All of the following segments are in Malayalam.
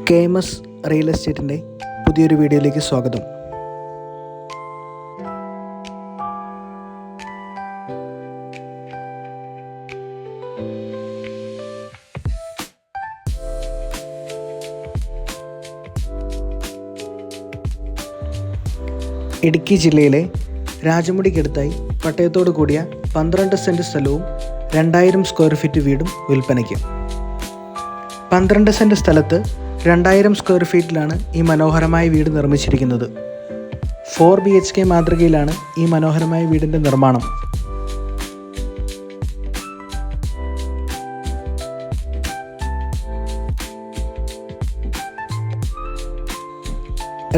KMS റിയൽ എസ്റ്റേറ്റിൻ്റെ പുതിയൊരു വീഡിയോയിലേക്ക് സ്വാഗതം. ഇടുക്കി ജില്ലയിലെ രാജമുടിക്കടുത്തായി പട്ടയത്തോടു കൂടിയ 12 സെൻറ്റ് സ്ഥലവും 2000 സ്ക്വയർ ഫീറ്റ് വീടും വിൽപ്പനയ്ക്ക്. 12 സെൻറ്റ് സ്ഥലത്ത് 2000 സ്ക്വയർ ഫീറ്റിലാണ് ഈ മനോഹരമായ വീട് നിർമ്മിച്ചിരിക്കുന്നത്. 4 BHK മാതൃകയിലാണ് ഈ മനോഹരമായ വീടിൻ്റെ നിർമ്മാണം.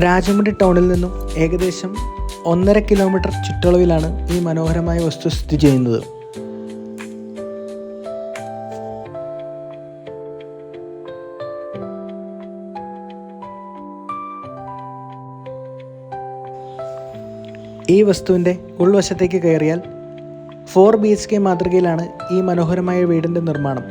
രാജമുടി ടൗണിൽ നിന്നും ഏകദേശം 1.5 കിലോമീറ്റർ ചുറ്റളവിലാണ് ഈ മനോഹരമായ വസ്തു സ്ഥിതി ചെയ്യുന്നത്. ഈ വസ്തുവിൻ്റെ ഉൾവശത്തേക്ക് കയറിയാൽ 4 BHK മാതൃകയിലാണ് ഈ മനോഹരമായ വീടിൻ്റെ നിർമ്മാണം.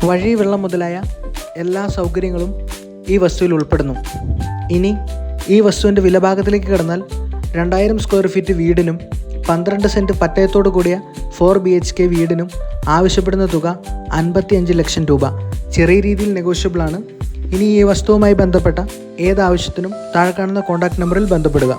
വഴി, വെള്ളം മുതലായ എല്ലാ സൗകര്യങ്ങളും ഈ വസ്തുവിൽ ഉൾപ്പെടുന്നു. ഇനി ഈ വസ്തുവിൻ്റെ വിലഭാഗത്തിലേക്ക് കടന്നാൽ 2000 സ്ക്വയർ ഫീറ്റ് വീടിനും 12 സെൻറ്റ് പട്ടയത്തോടു കൂടിയ 4 BHK വീടിനും ആവശ്യപ്പെടുന്ന തുക 55 ലക്ഷം രൂപ. ചെറിയ രീതിയിൽ നെഗോഷ്യബിളാണ്. ഇനി ഈ വസ്തുവുമായി ബന്ധപ്പെട്ട ഏതാവശ്യത്തിനും താഴെ കാണുന്ന കോൺടാക്റ്റ് നമ്പറിൽ ബന്ധപ്പെടുക.